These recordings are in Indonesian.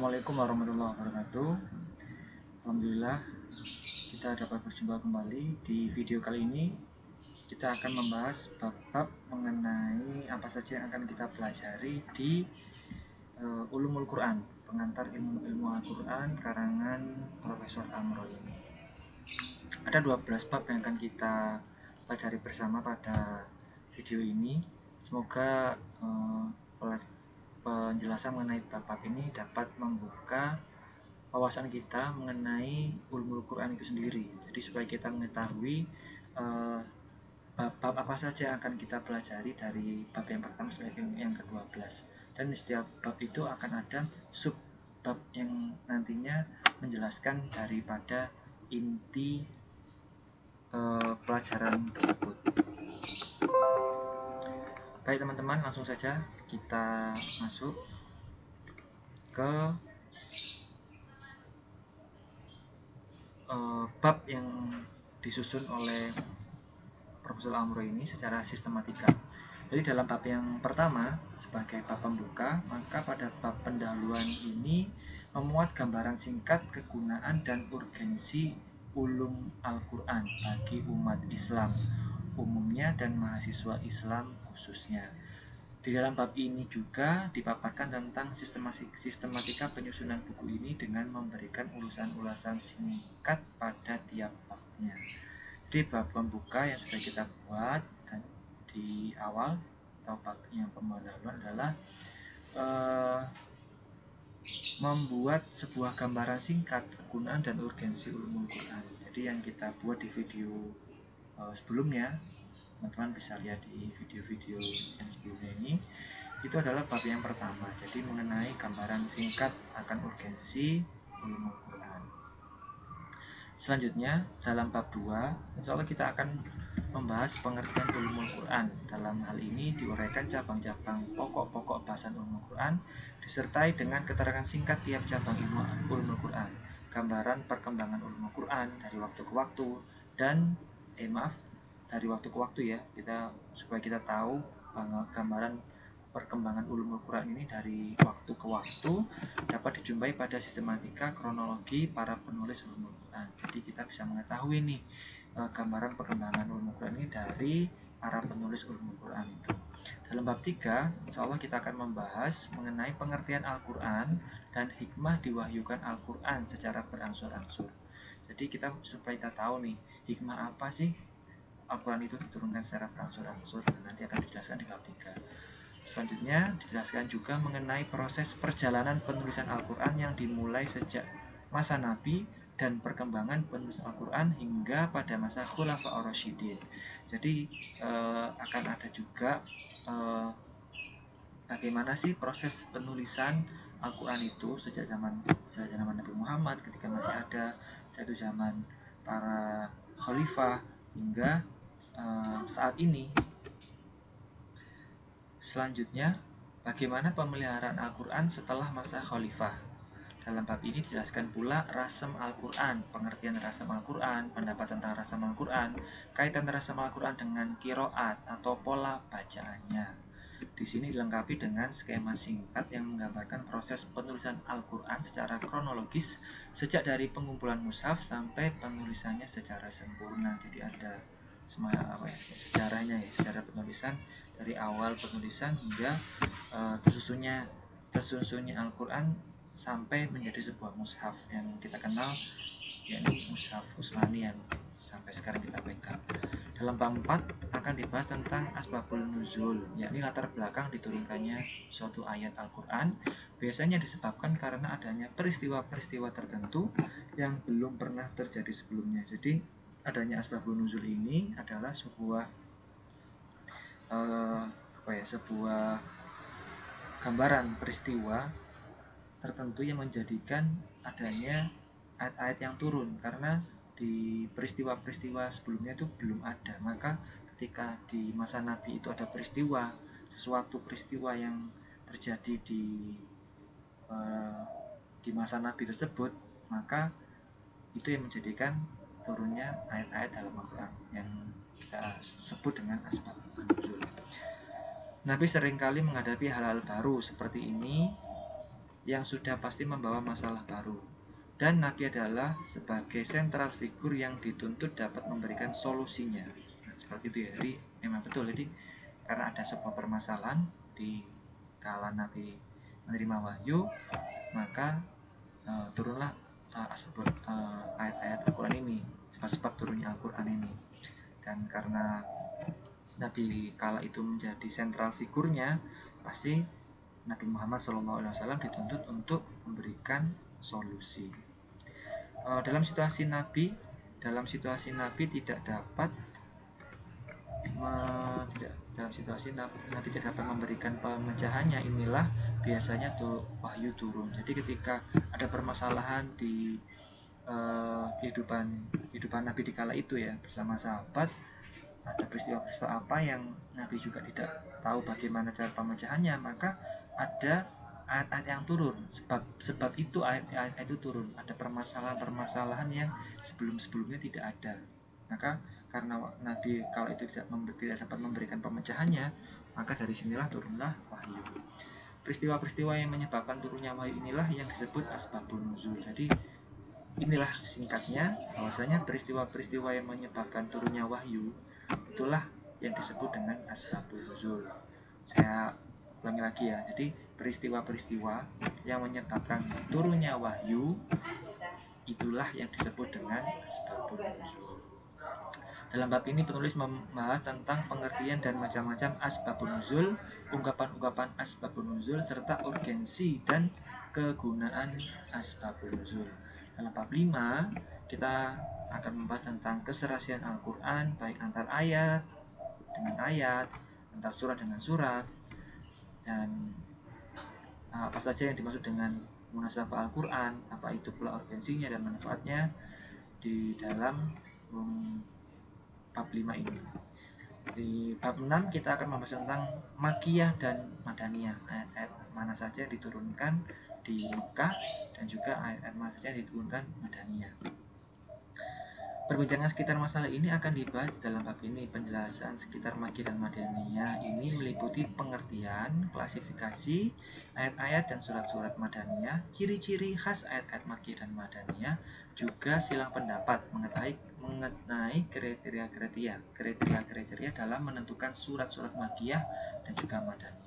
Assalamualaikum warahmatullahi wabarakatuh. Alhamdulillah kita dapat berjumpa kembali. Di video kali ini kita akan membahas bab-bab mengenai apa saja yang akan kita pelajari di Ulumul Quran, pengantar ilmu Al-Quran karangan Profesor Amro ini. Ada 12 bab yang akan kita pelajari bersama pada video ini. Semoga penjelasan mengenai bab-bab ini dapat membuka wawasan kita mengenai ulumul Quran itu sendiri. Jadi supaya kita mengetahui bab-bab apa saja yang akan kita pelajari dari bab yang pertama sampai yang ke-12. Dan di setiap bab itu akan ada sub bab yang nantinya menjelaskan daripada inti pelajaran tersebut. Baik teman-teman, langsung saja kita masuk ke bab yang disusun oleh Profesor Amro ini secara sistematika. Jadi dalam bab yang pertama sebagai bab pembuka, maka pada bab pendahuluan ini memuat gambaran singkat kegunaan dan urgensi ulum Al-Quran bagi umat Islam umumnya dan mahasiswa Islam khususnya. Di dalam bab ini juga dipaparkan tentang sistematika penyusunan buku ini dengan memberikan ulasan-ulasan singkat pada tiap babnya. Jadi bab pembuka yang sudah kita buat di awal atau bab yang pendahuluan adalah membuat sebuah gambaran singkat kegunaan dan urgensi ulumul Quran. Jadi yang kita buat di video sebelumnya, teman-teman bisa lihat di video-video yang sebelumnya ini, itu adalah bab yang pertama. Jadi mengenai gambaran singkat akan urgensi ulumul Quran. Selanjutnya dalam bab 2, insya Allah kita akan membahas pengertian ulumul Quran. Dalam hal ini diuraikan cabang-cabang pokok-pokok bahasan ulumul Quran disertai dengan keterangan singkat tiap cabang ilmu ulumul Quran, gambaran perkembangan ulumul Quran dari waktu ke waktu dan dari waktu ke waktu ya, supaya kita tahu gambaran perkembangan ulumul Quran ini dari waktu ke waktu dapat dijumpai pada sistematika kronologi para penulis ulumul Quran. Jadi kita bisa mengetahui nih gambaran perkembangan ulumul Quran ini dari para penulis ulumul Quran itu. Dalam bab 3, insya Allah kita akan membahas mengenai pengertian Al-Quran dan hikmah diwahyukan Al-Quran secara berangsur-angsur. Jadi supaya kita tahu nih, hikmah apa sih Al-Quran itu diturunkan secara berangsur-angsur, nanti akan dijelaskan di bab 3. Selanjutnya dijelaskan juga mengenai proses perjalanan penulisan Al-Quran yang dimulai sejak masa Nabi dan perkembangan penulisan Al-Quran hingga pada masa Khulafa ar-Rasyidin. Jadi akan ada juga bagaimana sih proses penulisan Al-Quran itu sejak zaman Nabi Muhammad ketika masih ada, satu zaman para khalifah hingga saat ini. Selanjutnya, bagaimana pemeliharaan Al-Quran setelah masa khalifah. Dalam bab ini dijelaskan pula rasam Al-Quran, pengertian rasam Al-Quran, pendapat tentang rasam Al-Quran, kaitan rasam Al-Quran dengan qiraat atau pola bacaannya. Di sini dilengkapi dengan skema singkat yang menggambarkan proses penulisan Al-Quran secara kronologis sejak dari pengumpulan mushaf sampai penulisannya secara sempurna. Jadi ada sejarahnya ya, sejarah penulisan dari awal penulisan hingga tersusunnya Al-Quran sampai menjadi sebuah mushaf yang kita kenal, yakni mushaf Utsmani yang sampai sekarang kita pegang. Dalam bab 4 akan dibahas tentang asbabul nuzul, yakni latar belakang diturunkannya suatu ayat Al-Quran. Biasanya disebabkan karena adanya peristiwa-peristiwa tertentu yang belum pernah terjadi sebelumnya. Jadi adanya asbabul nuzul ini adalah sebuah gambaran peristiwa tertentu yang menjadikan adanya ayat-ayat yang turun, karena di peristiwa-peristiwa sebelumnya itu belum ada. Maka ketika di masa Nabi itu ada sesuatu peristiwa yang terjadi di masa Nabi tersebut, maka itu yang menjadikan turunnya ayat-ayat dalam Al-Quran yang kita sebut dengan asbabun nuzul. Nabi seringkali menghadapi hal-hal baru seperti ini yang sudah pasti membawa masalah baru. Dan Nabi adalah sebagai sentral figur yang dituntut dapat memberikan solusinya. Nah, seperti itu ya. Jadi memang betul. Jadi karena ada sebuah permasalahan di kala Nabi menerima wahyu, maka turunlah ayat-ayat Al-Quran ini, sebab turunnya Al-Quran ini. Dan karena Nabi kala itu menjadi sentral figurnya, pasti Nabi Muhammad SAW dituntut untuk memberikan solusi. Dalam situasi Nabi tidak dapat Nabi tidak dapat memberikan pemecahannya, inilah biasanya wahyu turun. Jadi ketika ada permasalahan di kehidupan Nabi di kala itu ya, bersama sahabat, ada peristiwa-peristiwa apa yang Nabi juga tidak tahu bagaimana cara pemecahannya, maka ada ayat-ayat yang turun. Sebab itu ayat-ayat itu turun. Ada permasalahan-permasalahan yang sebelum-sebelumnya tidak ada. Maka karena Nabi kalau itu tidak dapat memberikan pemecahannya, maka dari sinilah turunlah wahyu. Peristiwa-peristiwa yang menyebabkan turunnya wahyu inilah yang disebut asbabun nuzul. Jadi inilah singkatnya bahwasanya peristiwa-peristiwa yang menyebabkan turunnya wahyu itulah yang disebut dengan asbabun nuzul. Saya ulangi lagi ya. Jadi peristiwa-peristiwa yang menyebabkan turunnya wahyu itulah yang disebut dengan asbabun nuzul. Dalam bab ini penulis membahas tentang pengertian dan macam-macam asbabun nuzul, ungkapan-ungkapan asbabun nuzul, serta urgensi dan kegunaan asbabun nuzul. Dalam bab 5 kita akan membahas tentang keserasian Al-Quran, baik antar ayat dengan ayat, antar surat dengan surat, dan apa saja yang dimaksud dengan munasabah Al-Quran, apa itu pula urgensinya dan manfaatnya di dalam bab 5 ini. Di bab 6 kita akan membahas tentang Makkiyah dan Madaniyah, ayat-ayat mana saja diturunkan di Mekah dan juga ayat-ayat mana saja diturunkan Madaniyah. Perbincangan sekitar masalah ini akan dibahas dalam bab ini. Penjelasan sekitar Makkiyah dan Madaniyah ini meliputi pengertian, klasifikasi ayat-ayat dan surat-surat Madaniyah, ciri-ciri khas ayat-ayat Makkiyah dan Madaniyah, juga silang pendapat mengenai kriteria dalam menentukan surat-surat Makkiyah dan juga Madaniyah.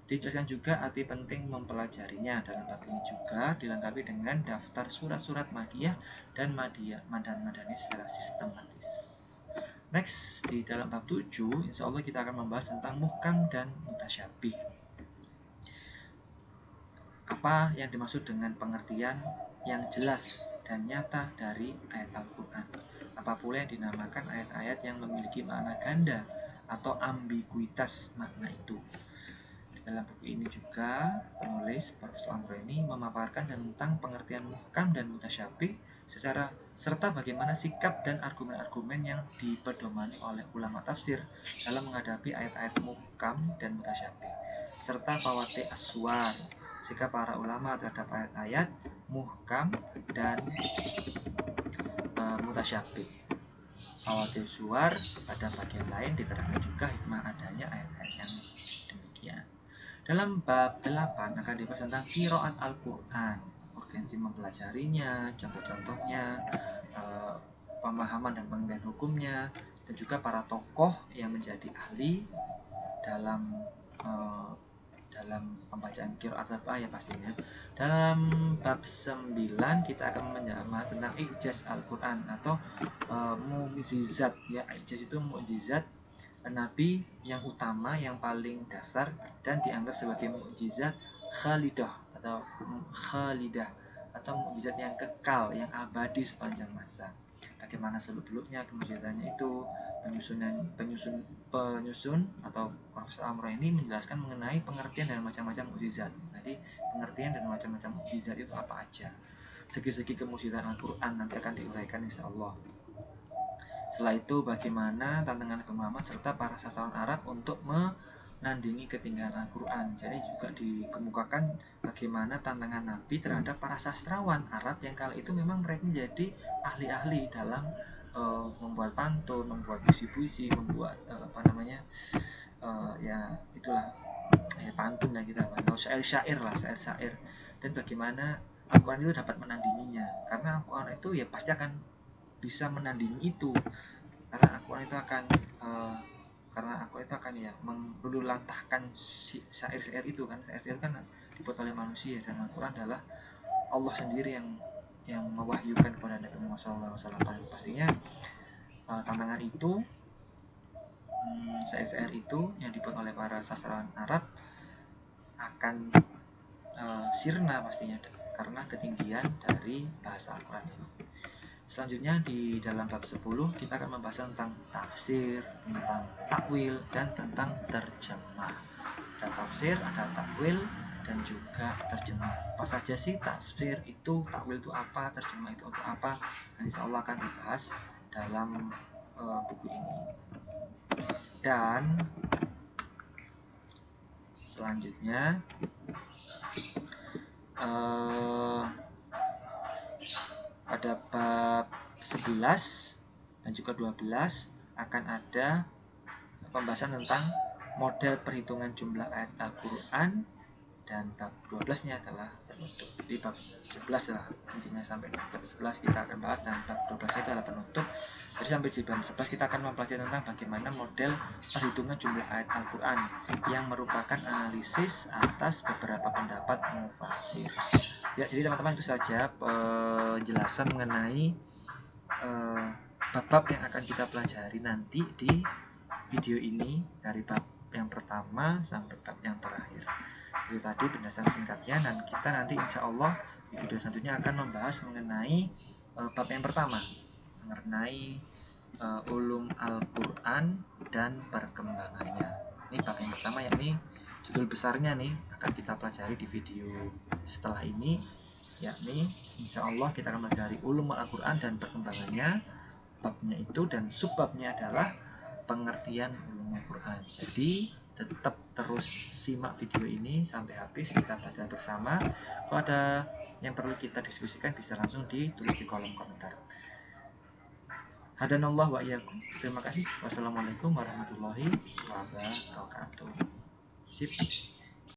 Dijelaskan juga arti penting mempelajarinya. Dalam bab ini juga dilengkapi dengan daftar surat-surat Makkiyah dan Madaniyah secara sistematis. Next, di dalam bab 7, insya Allah kita akan membahas tentang muhkam dan mutasyabih. Apa yang dimaksud dengan pengertian yang jelas dan nyata dari ayat Al-Quran? Apa pula yang dinamakan ayat-ayat yang memiliki makna ganda atau ambiguitas makna itu? Dalam buku ini juga penulis Profesor Amroni memaparkan tentang pengertian muhkam dan mutasyabih serta bagaimana sikap dan argumen-argumen yang dipedomani oleh ulama tafsir dalam menghadapi ayat-ayat muhkam dan mutasyabih, serta fawati aswar, sikap para ulama terhadap ayat-ayat muhkam dan mutasyabih. Fawati aswar pada bagian lain diterangkan juga hikmah adanya ayat-ayat yang demikian. Dalam bab 8 akan dibahas tentang qiraat Al-Quran, urgensi mempelajarinya, contoh-contohnya, pemahaman dan pengertian hukumnya, dan juga para tokoh yang menjadi ahli dalam pembacaan qiraat Al-Quran ya pastinya. Dalam bab 9 kita akan membahas tentang ijaz Al-Quran atau mukjizat ya. Ijaz itu mukjizat Nabi yang utama, yang paling dasar dan dianggap sebagai mukjizat khalidah atau mukjizat yang kekal, yang abadi sepanjang masa. Bagaimana seluk-beluknya kemukjizatannya itu, penyusun atau Profesor Amro ini menjelaskan mengenai pengertian dan macam-macam mukjizat. Jadi pengertian dan macam-macam mukjizat itu apa aja. Segi-segi kemukjizatan Al-Quran nanti akan diuraikan insya-Allah. Setelah itu bagaimana tantangan pemahaman serta para sastrawan Arab untuk menandingi ketinggalan Al-Quran. Jadi juga dikemukakan bagaimana tantangan Nabi terhadap para sastrawan Arab yang kala itu memang mereka menjadi ahli-ahli dalam membuat pantun, membuat puisi-puisi, membuat ya itulah pantun ya kita atau syair-syair lah, syair-syair, dan bagaimana Al-Quran itu dapat menandinginya, karena Al-Quran itu ya pasti akan bisa menandingi itu, karena Al-Quran itu akan ya meluluhlantahkan syair-syair itu kan. Syair-syair kan dibuat oleh manusia, dan Al-Quran adalah Allah sendiri yang mewahyukan kepada Nabi Muhammad SAW. Pastinya tantangan itu, syair-syair itu yang dibuat oleh para sastrawan Arab akan sirna pastinya karena ketinggian dari bahasa Al-Quran ini. Selanjutnya di dalam bab 10 kita akan membahas tentang tafsir, tentang takwil, dan tentang terjemah. Ada tafsir, ada takwil, dan juga terjemah. Apa saja sih tafsir itu, takwil itu apa, terjemah itu untuk apa? Dan insya Allah akan dibahas dalam buku ini. Dan selanjutnya pada bab 11 dan juga 12 akan ada pembahasan tentang model perhitungan jumlah ayat Al-Quran, dan bab 12-nya adalah penutup. Di bab 11 lah intinya, sampai bab 11 kita akan bahas, dan bab 12 itu adalah penutup. Jadi sampai di bab 11 kita akan mempelajari tentang bagaimana model perhitungan jumlah ayat Al-Quran yang merupakan analisis atas beberapa pendapat mufassir. Ya, jadi teman-teman itu saja penjelasan mengenai bab-bab yang akan kita pelajari nanti di video ini, dari bab yang pertama sampai bab yang terakhir. Itu tadi penjelasan singkatnya, dan kita nanti insya Allah di video selanjutnya akan membahas mengenai bab yang pertama, mengenai ulum Al-Quran dan perkembangannya. Ini bab yang pertama, yakni judul besarnya nih akan kita pelajari di video setelah ini, yakni insya Allah kita akan pelajari ulum Al-Quran dan perkembangannya, babnya itu, dan subbabnya adalah pengertian ulum Al-Quran. Jadi tetap terus simak video ini sampai habis, kita belajar bersama. Kalau ada yang perlu kita diskusikan bisa langsung ditulis di kolom komentar. Hadanallah wa iyyakum. Terima kasih. Wassalamualaikum warahmatullahi wabarakatuh. Sip.